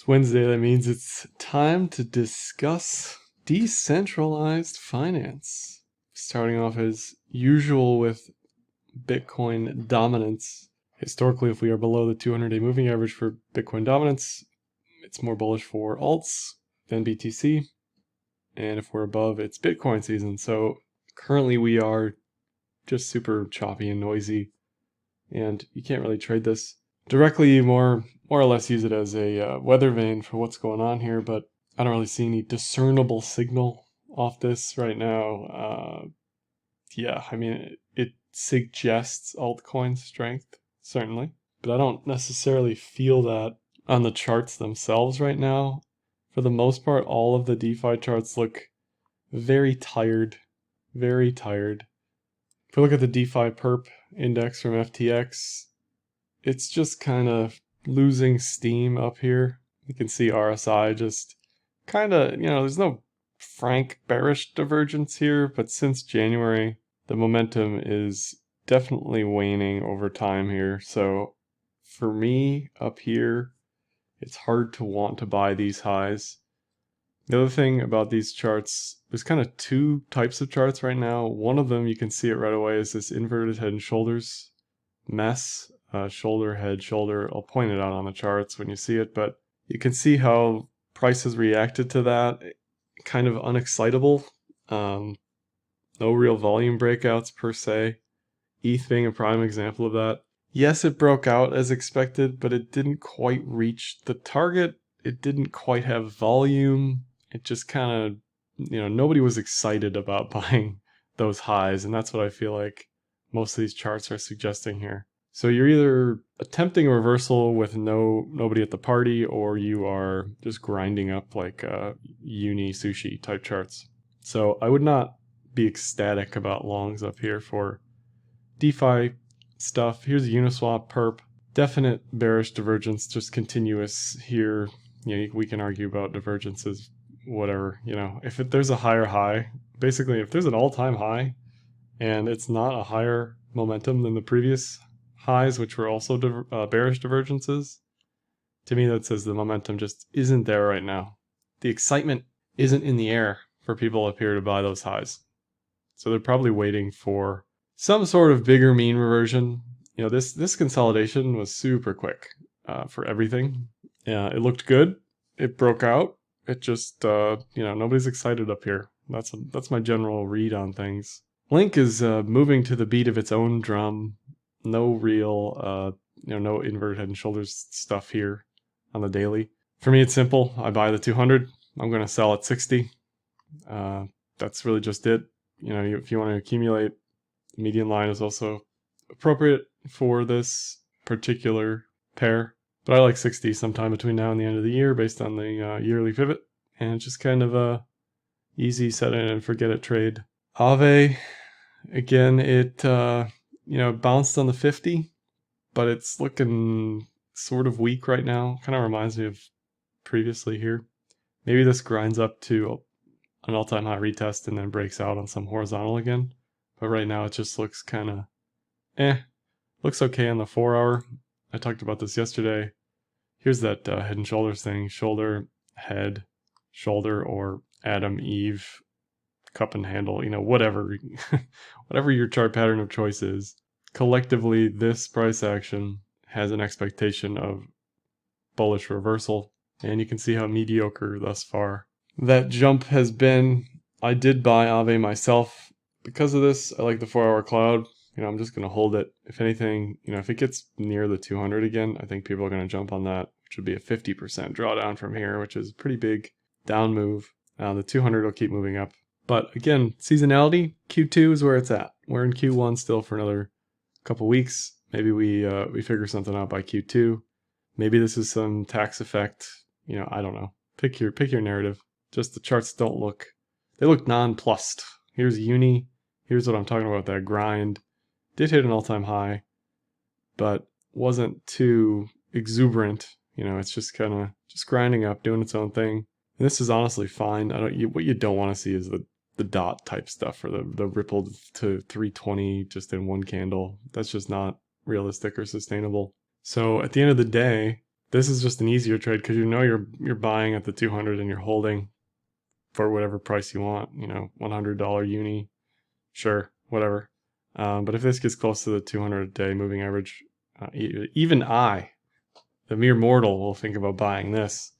It's Wednesday, that means it's time to discuss decentralized finance. Starting off as usual with Bitcoin dominance. Historically, if we are below the 200-day moving average for Bitcoin dominance, it's more bullish for alts than BTC. And if we're above, it's Bitcoin season. So currently we are just super choppy and noisy, and you can't really trade this directly. You more or less use it as a weather vane for what's going on here, but I don't really see any discernible signal off this right now. Yeah, I mean, it suggests altcoin strength, certainly, but I don't necessarily feel that on the charts themselves right now. For the most part, all of the DeFi charts look very tired, very tired. If we look at the DeFi perp index from FTX, it's just kind of losing steam up here. You can see RSI just kind of, there's no frank bearish divergence here, but since January, the momentum is definitely waning over time here. So for me up here, it's hard to want to buy these highs. The other thing about these charts, there's kind of two types of charts right now. One of them, you can see it right away, is this inverted head and shoulders mess. Shoulder, head, shoulder. I'll point it out on the charts when you see it, but you can see how price has reacted to that. Kind of unexcitable. No real volume breakouts per se. ETH being a prime example of that. Yes, it broke out as expected, but it didn't quite reach the target. It didn't quite have volume. It just kind of, nobody was excited about buying those highs, and that's what I feel like most of these charts are suggesting here. So you're either attempting a reversal with nobody at the party, or you are just grinding up like Sushi type charts. So I would not be ecstatic about longs up here for DeFi stuff. Here's Uniswap perp. Definite bearish divergence, just continuous here. We can argue about divergences, whatever. If there's a higher high, basically if there's an all-time high and it's not a higher momentum than the previous highs, which were also bearish divergences, to me that says the momentum just isn't there right now. The excitement isn't in the air for people up here to buy those highs. So they're probably waiting for some sort of bigger mean reversion. This consolidation was super quick for everything. It looked good. It broke out. It just, nobody's excited up here. That's my general read on things. Link is moving to the beat of its own drum. No real, no inverted head and shoulders stuff here on the daily. For me, it's simple. I buy the 200. I'm going to sell at 60. That's really just it. If you want to accumulate, the median line is also appropriate for this particular pair. But I like 60 sometime between now and the end of the year based on the yearly pivot. And it's just kind of a easy set it and forget it trade. AAVE, again, it bounced on the 50, but it's looking sort of weak right now. Kind of reminds me of previously here. Maybe this grinds up to an all-time high retest and then breaks out on some horizontal again. But right now it just looks kind of looks okay on the 4 hour. I talked about this yesterday. Here's that head and shoulders thing. Shoulder, head, shoulder, or AAVE, cup and handle, whatever. Whatever your chart pattern of choice is. Collectively, this price action has an expectation of bullish reversal. And you can see how mediocre thus far that jump has been. I did buy AAVE myself because of this. I like the 4 hour cloud. I'm just going to hold it. If anything, if it gets near the 200 again, I think people are going to jump on that, which would be a 50% drawdown from here, which is a pretty big down move. The 200 will keep moving up. But again, seasonality, Q2 is where it's at. We're in Q1 still for another couple weeks. Maybe we figure something out by Q2. Maybe this is some tax effect. I don't know. Pick your narrative. Just the charts they look nonplussed. Here's Uni. Here's what I'm talking about, that grind. Did hit an all-time high, but wasn't too exuberant. It's just kind of just grinding up, doing its own thing. And this is honestly fine. What you don't want to see is the dot type stuff, or the ripple to 320 just in one candle. That's just not realistic or sustainable. So at the end of the day, This is just an easier trade because you know you're buying at the 200 and you're holding for whatever price you want. You know, $100 uni, sure, whatever. But if this gets close to the 200-day moving average, even I, the mere mortal, will think about buying this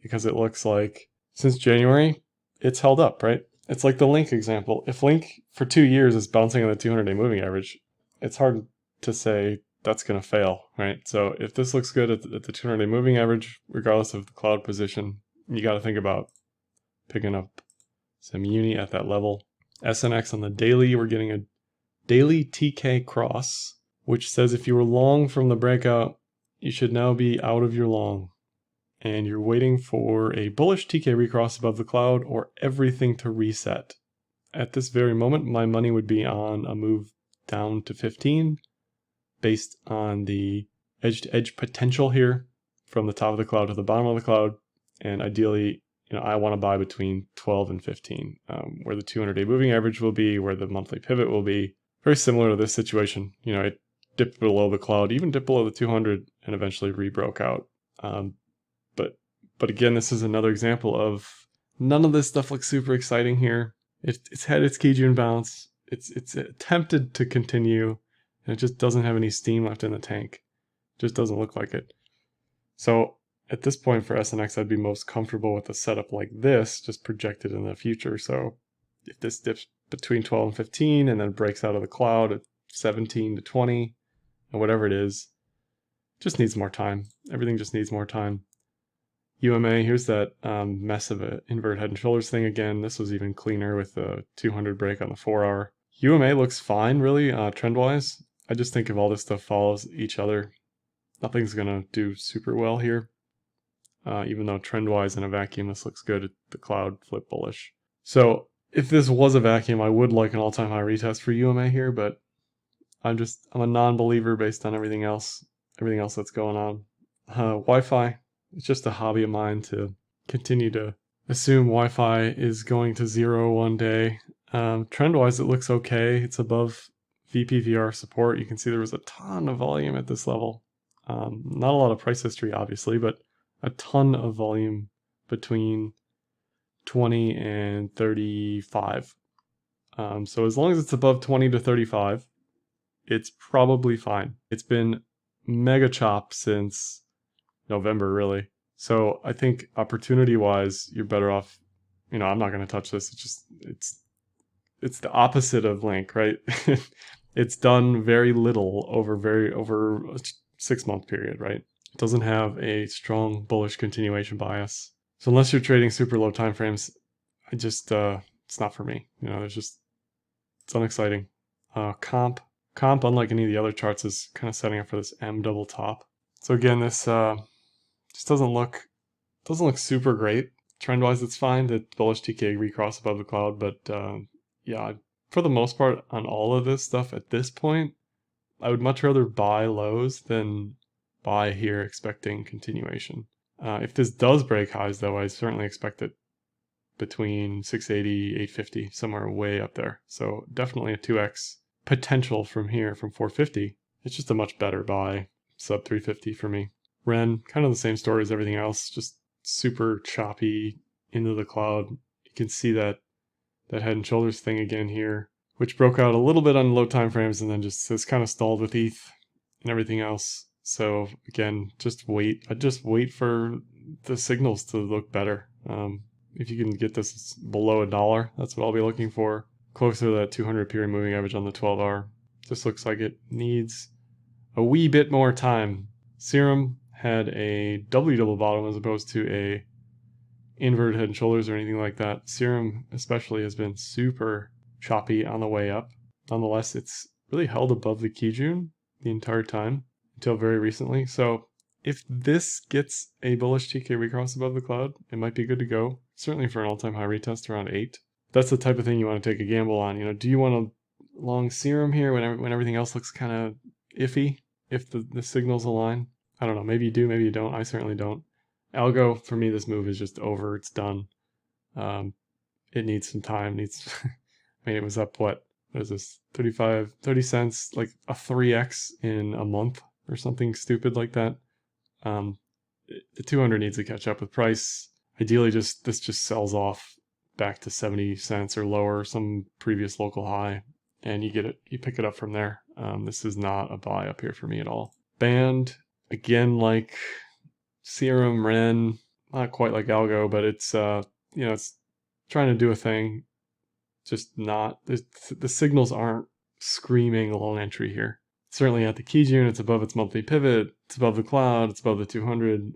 because it looks like since January, it's held up, right? It's like the Link example. If Link for 2 years is bouncing on the 200-day moving average, it's hard to say that's going to fail, right? So if this looks good at the 200-day moving average, regardless of the cloud position, you got to think about picking up some uni at that level. SNX on the daily, we're getting a daily TK cross, which says if you were long from the breakout, you should now be out of your long. And you're waiting for a bullish TK recross above the cloud or everything to reset. At this very moment, my money would be on a move down to 15 based on the edge-to-edge potential here from the top of the cloud to the bottom of the cloud. And ideally, I want to buy between 12 and 15, where the 200-day moving average will be, where the monthly pivot will be. Very similar to this situation. It dipped below the cloud, even dipped below the 200, and eventually rebroke out. But again, this is another example of none of this stuff looks super exciting here. It's had its Kijun bounce. It's attempted to continue, and it just doesn't have any steam left in the tank. It just doesn't look like it. So at this point for SNX, I'd be most comfortable with a setup like this, just projected in the future. So if this dips between 12 and 15 and then breaks out of the cloud at 17 to 20, and whatever it is, just needs more time. Everything just needs more time. UMA, here's that mess of an invert head and shoulders thing again. This was even cleaner with the 200 break on the 4-hour. UMA looks fine, really, trend-wise. I just think if all this stuff follows each other, nothing's going to do super well here. Even though trend-wise in a vacuum, this looks good. The cloud flip bullish. So if this was a vacuum, I would like an all-time high retest for UMA here, but I'm a non-believer based on everything else that's going on. Wi-Fi. It's just a hobby of mine to continue to assume Wi-Fi is going to zero one day. Trend-wise, it looks okay. It's above VPVR support. You can see there was a ton of volume at this level. Not a lot of price history, obviously, but a ton of volume between 20 and 35. So as long as it's above 20 to 35, it's probably fine. It's been mega chop since November, really. So I think opportunity-wise, you're better off. I'm not going to touch this. It's the opposite of Link, right? It's done very little over a 6-month period, right? It doesn't have a strong bullish continuation bias. So unless you're trading super low time frames, it's not for me. It's unexciting. Comp, unlike any of the other charts, is kind of setting up for this M double top. So again, this just doesn't look super great. Trend-wise, it's fine. The bullish TK recross above the cloud, but yeah, for the most part, on all of this stuff at this point, I would much rather buy lows than buy here expecting continuation. If this does break highs, though, I certainly expect it between 680, 850, somewhere way up there. So definitely a 2x potential from here, from 450. It's just a much better buy, sub 350 for me. Ren, kind of the same story as everything else, just super choppy into the cloud. You can see that head and shoulders thing again here, which broke out a little bit on low time frames and then just has kind of stalled with ETH and everything else. So again, just wait. I'd just wait for the signals to look better. If you can get this below $1, that's what I'll be looking for. Closer to that 200 period moving average on the 12-hour. Just looks like it needs a wee bit more time. Serum had a double bottom as opposed to a inverted head and shoulders or anything like that. Serum especially has been super choppy on the way up. Nonetheless, it's really held above the Kijun the entire time until very recently. So if this gets a bullish TK recross above the cloud, it might be good to go. Certainly for an all-time high retest around 8. That's the type of thing you want to take a gamble on. Do you want a long Serum here when everything else looks kind of iffy? If the signals align? I don't know. Maybe you do, maybe you don't. I certainly don't. Algo, for me, this move is just over. It's done. It needs some time. It was up, what is this? 30 cents, like a 3x in a month or something stupid like that. the 200 needs to catch up with price. Ideally, this just sells off back to 70 cents or lower, some previous local high, and you pick it up from there. This is not a buy up here for me at all. Band, again, like Serum, Ren, not quite like Algo, but it's it's trying to do a thing. Just not, the signals aren't screaming long entry here. Certainly at the key June, it's above its monthly pivot, it's above the cloud, it's above the 200.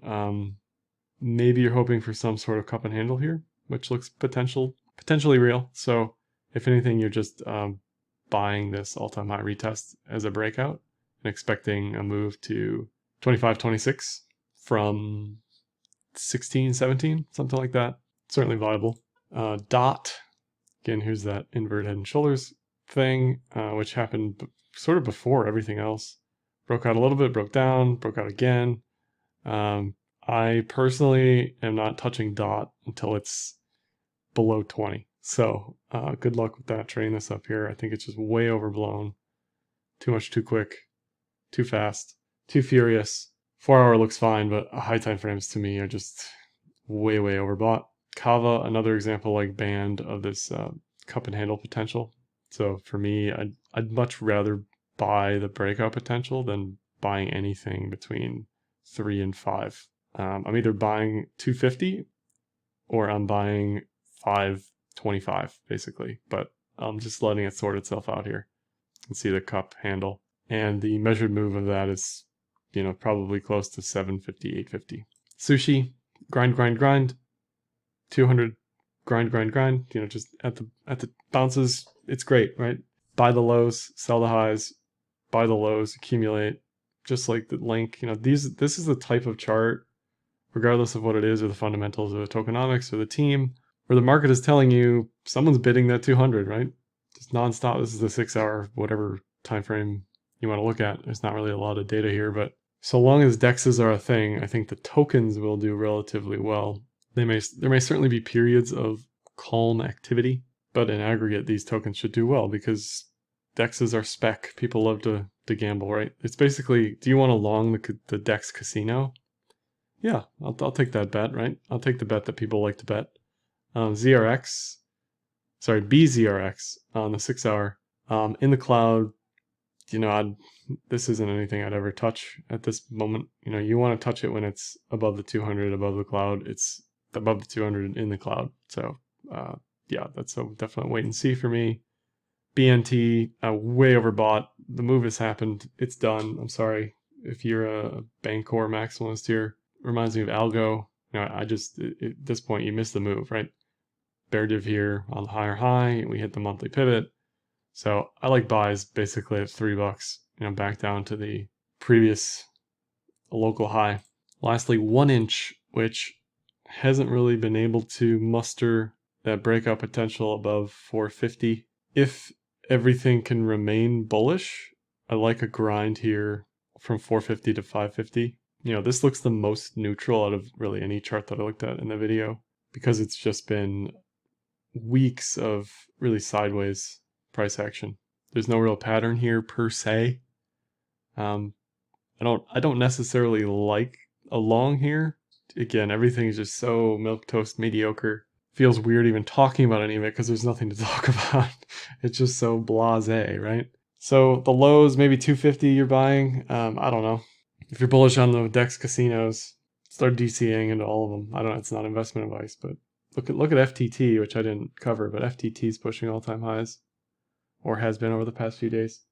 Maybe you're hoping for some sort of cup and handle here, which looks potentially real. So if anything, you're just buying this all-time high retest as a breakout and expecting a move to 25, 26 from 16, 17, something like that. Certainly viable. DOT, again, here's that invert head and shoulders thing, which happened sort of before everything else. Broke out a little bit, broke down, broke out again. I personally am not touching DOT until it's below 20. So good luck with that, trading this up here. I think it's just way overblown. Too much, too quick, too fast, too furious. 4 hour looks fine, but high time frames to me are just way overbought. Kava, another example like Band of this cup and handle potential. So for me, I'd much rather buy the breakout potential than buying anything between 3 and 5. I'm either buying 250 or I'm buying 525 basically, but I'm just letting it sort itself out here. You can see the cup handle, and the measured move of that is, probably close to 750, 850. Sushi, grind, 200, grind, just at the bounces, it's great, right? Buy the lows, sell the highs, buy the lows, accumulate, just like the link. This is the type of chart, regardless of what it is, or the fundamentals, or the tokenomics, or the team, where the market is telling you someone's bidding that 200, right? Just nonstop. This is the 6 hour, whatever time frame you want to look at. There's not really a lot of data here, but so long as DEXs are a thing, I think the tokens will do relatively well. There may certainly be periods of calm activity, but in aggregate, these tokens should do well because DEXs are spec. People love to gamble, right? It's basically, do you want to long the DEX casino? Yeah, I'll take that bet, right? I'll take the bet that people like to bet. BZRX on the 6 hour. In the cloud, this isn't anything I'd ever touch at this moment. You want to touch it when it's above the 200, above the cloud. It's above the 200 in the cloud. So, yeah, that's a definite wait and see for me. BNT, way overbought. The move has happened. It's done. I'm sorry if you're a Bancor maximalist here. Reminds me of Algo. At this point, you missed the move, right? Bear div here on the higher high. We hit the monthly pivot. So I like buys basically at $3, back down to the previous local high. Lastly, 1 inch, which hasn't really been able to muster that breakout potential above 450. If everything can remain bullish, I like a grind here from 450 to 550. This looks the most neutral out of really any chart that I looked at in the video, because it's just been weeks of really sideways price action. There's no real pattern here per se. I don't necessarily like a long here. Again, everything is just so milquetoast mediocre. Feels weird even talking about any of it because there's nothing to talk about. It's just so blasé, right? So the lows, maybe 250 you're buying. I don't know. If you're bullish on the DEX casinos, start DCing into all of them. I don't know, it's not investment advice, but look at FTT, which I didn't cover, but FTT is pushing all-time highs, or has been over the past few days.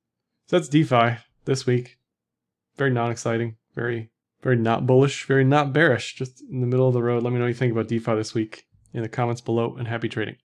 So that's DeFi this week. Very non-exciting, very not bullish, very not bearish, just in the middle of the road. Let me know what you think about DeFi this week in the comments below, and happy trading.